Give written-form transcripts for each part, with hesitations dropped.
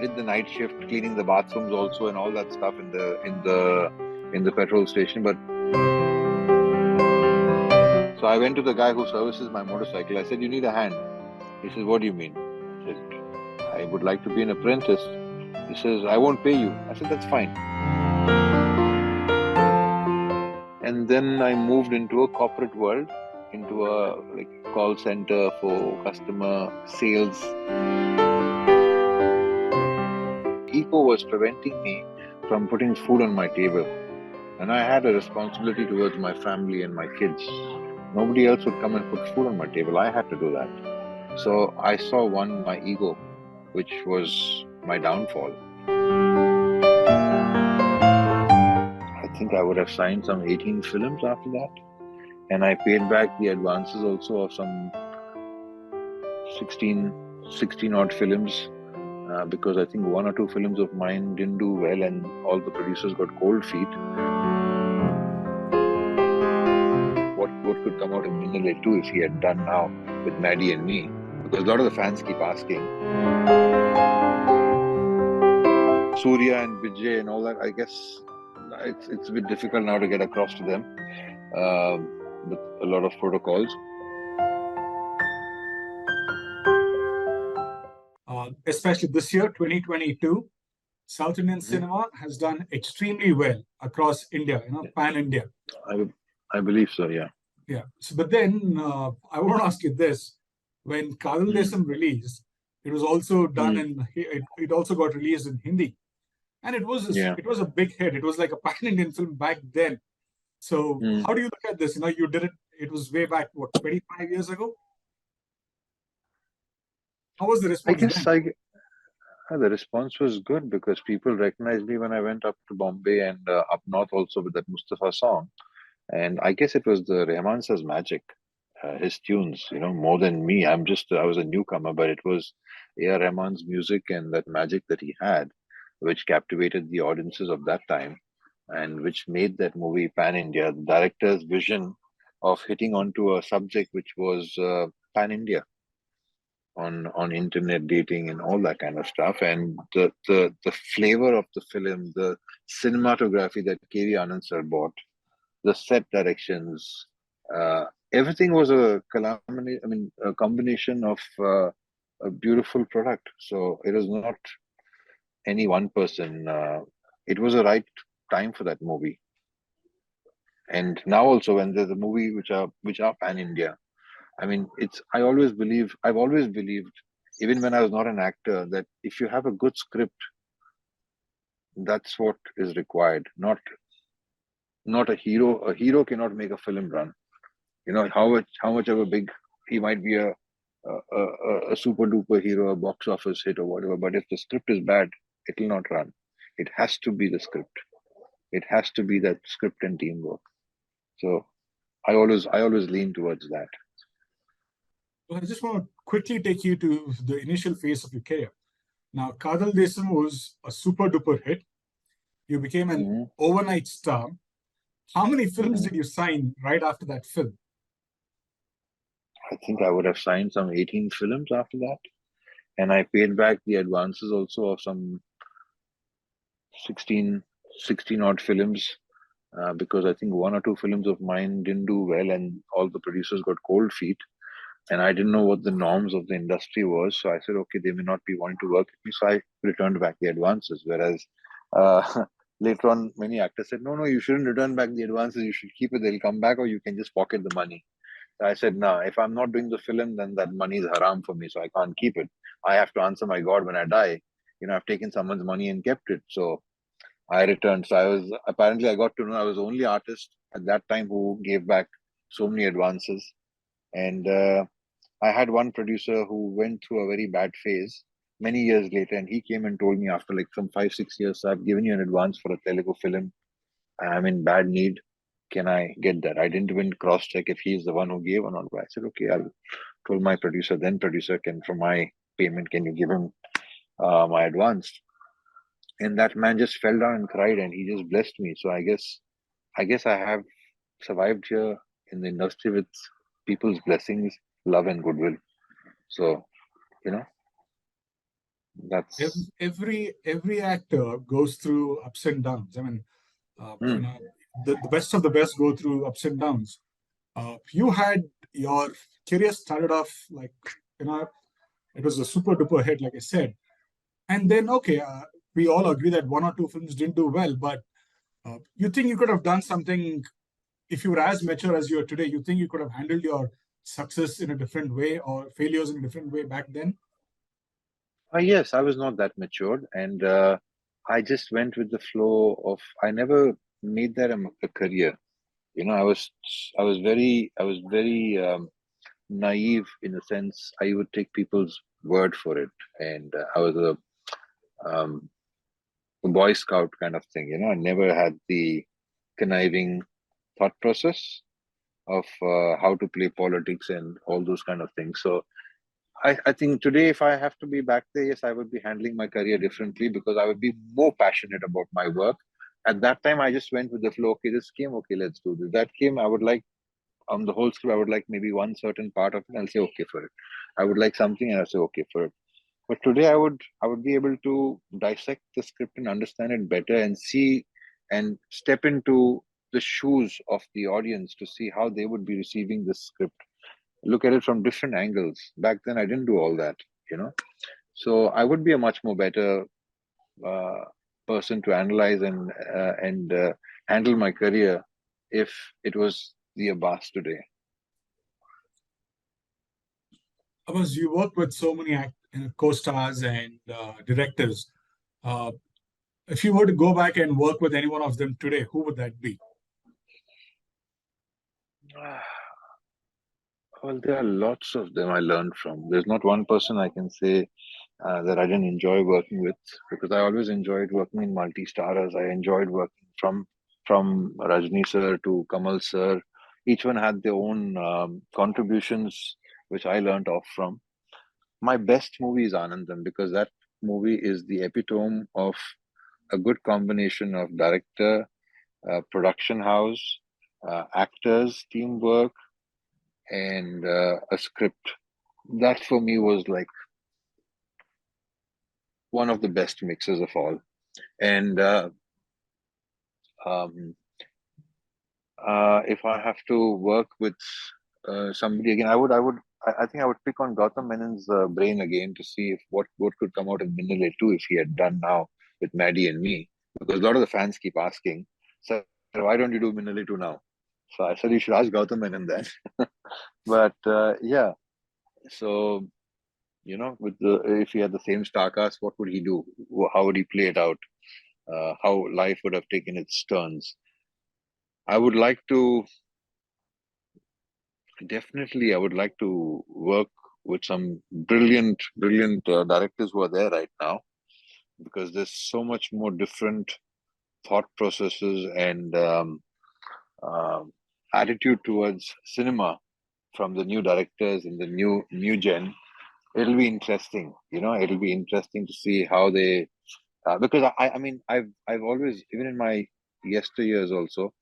did the night shift, cleaning the bathrooms also, and all that stuff in the petrol station. But so I went to the guy who services my motorcycle. I said, "You need a hand." He says, "What do you mean?" I said, "I would like to be an apprentice." He says, "I won't pay you." I said, "That's fine." And then I moved into a corporate world, into a call center for customer sales. Ego was preventing me from putting food on my table. And I had a responsibility towards my family and my kids. Nobody else would come and put food on my table. I had to do that. So I saw my ego, which was my downfall. I think I would have signed some 18 films after that. And I paid back the advances also of some 16 odd films. Because I think 1 or 2 films of mine didn't do well and all the producers got cold feet. What could come out of Minnale 2 if he had done now with Maddie and me? Because a lot of the fans keep asking. Surya and Vijay and all that, I guess it's a bit difficult now to get across to them with a lot of protocols. Especially this year, 2022, South Indian cinema has done extremely well across India, pan-India. I believe so, yeah. Yeah. So, but then I want to ask you this: when Kadal Desam released, it was also done in. It also got released in Hindi, and it was a big hit. It was like a pan-Indian film back then. So, how do you look at this? You did it. It was way back 25 years ago. How was the response? The response was good because people recognized me when I went up to Bombay and up north also with that Mustafa song. And I guess it was the Rahman Sir's magic, his tunes, more than me. I was a newcomer, but it was A.R. Rahman's music and that magic that he had, which captivated the audiences of that time and which made that movie pan-India. The director's vision of hitting onto a subject which was pan-India on internet dating and all that kind of stuff. And the flavor of the film, the cinematography that K.V. Anand sir bought, the set directions, everything was a combination of a beautiful product. So it was not any one person. It was the right time for that movie. And now also when there's a movie which are pan-India, I've always believed, even when I was not an actor, that if you have a good script, that's what is required, not a hero. A hero cannot make a film run. How much of a big he might be a super duper hero, a box office hit or whatever, but if the script is bad, it will not run. It has to be the script. It has to be that script and teamwork. So I always lean towards that. Well, I just want to quickly take you to the initial phase of your career. Now, Kadal Desam was a super duper hit. You became an overnight star. How many films did you sign right after that film? I think I would have signed some 18 films after that. And I paid back the advances also of some 16 odd films because I think 1 or 2 films of mine didn't do well and all the producers got cold feet. And I didn't know what the norms of the industry was. So I said, okay, they may not be wanting to work with me. So I returned back the advances. Whereas later on, many actors said, no, you shouldn't return back the advances. You should keep it. They'll come back or you can just pocket the money. So I said, no, if I'm not doing the film, then that money is haram for me. So I can't keep it. I have to answer my God when I die. I've taken someone's money and kept it. So I returned. So I got to know I was the only artist at that time who gave back so many advances. And I had one producer who went through a very bad phase many years later, and he came and told me after some 5-6 years, so I've given you an advance for a Telugu film. I'm in bad need. Can I get that? I didn't even cross-check if he's the one who gave or not. But I said, okay, I'll told my producer, from my payment, can you give him my advance? And that man just fell down and cried, and he just blessed me. So I guess I have survived here in the industry with people's blessings, love and goodwill. So, That's every actor goes through ups and downs. I mean, mm, the best of the best go through ups and downs. You had your career started off like, you know, it was a super duper hit, like I said. And then, okay, we all agree that one or two films didn't do well, but you think you could have done something if you were as mature as you are today? You think you could have handled your success in a different way or failures in a different way back then? yes, I was not that matured, and I just went with the flow of. I never made that a career. I was very naive in a sense. I would take people's word for it, and I was um, a Boy Scout kind of thing. I never had the conniving thought process of how to play politics and all those kind of things. So I think today, if I have to be back there, yes, I would be handling my career differently because I would be more passionate about my work. At that time, I just went with the flow. Okay, this came. Okay, let's do this. That came. I would like on the whole script. I would like maybe one certain part of it. I'll say okay for it. I would like something, and I'll say okay for it. But today, I would be able to dissect the script and understand it better and see and step into the shoes of the audience to see how they would be receiving this script, look at it from different angles. Back then, I didn't do all that, you know. So I would be a much more better uh, person to analyze and handle my career if it was the Abbas today. Because you work with so many co-stars and directors. Uh, if you were to go back and work with any one of them today, who would that be? Well, there are lots of them I learned from. There's not one person I can say that I didn't enjoy working with because I always enjoyed working in multi-starers. I enjoyed working from Rajni sir to Kamal sir. Each one had their own contributions, which I learned off from. My best movie is Anandam because that movie is the epitome of a good combination of director, production house, actors, teamwork, and a script. That for me was like one of the best mixes of all. And um, if I have to work with somebody again, I think I would pick on Gautam Menon's brain again to see if what could come out in Minnale 2 if he had done now with Maddie and me. Because a lot of the fans keep asking, "Sir, why don't you do Minnale 2 now?" So I said you should ask Gautam Menon then. But yeah, so with the if he had the same star cast, what would he do? How would he play it out? How life would have taken its turns. I would like to Definitely, I would like to work with some brilliant directors who are there right now because there's so much more different thought processes and um attitude towards cinema from the new directors and the new gen. It'll be interesting, It'll be interesting to see how they because I mean I've always, even in my yesteryears also,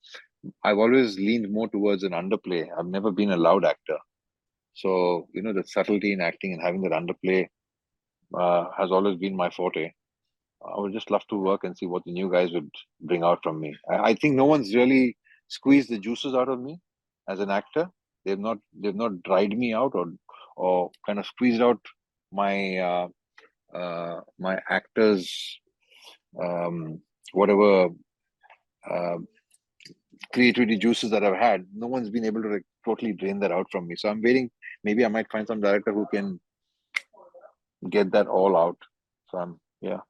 I've always leaned more towards an underplay. I've never been a loud actor. So, the subtlety in acting and having that underplay has always been my forte. I would just love to work and see what the new guys would bring out from me. I think no one's really squeezed the juices out of me as an actor. They've not dried me out or kind of squeezed out my actors um, whatever uh, creativity juices that I've had. No one's been able to like totally drain that out from me. So I'm waiting. Maybe I might find some director who can get that all out. So yeah.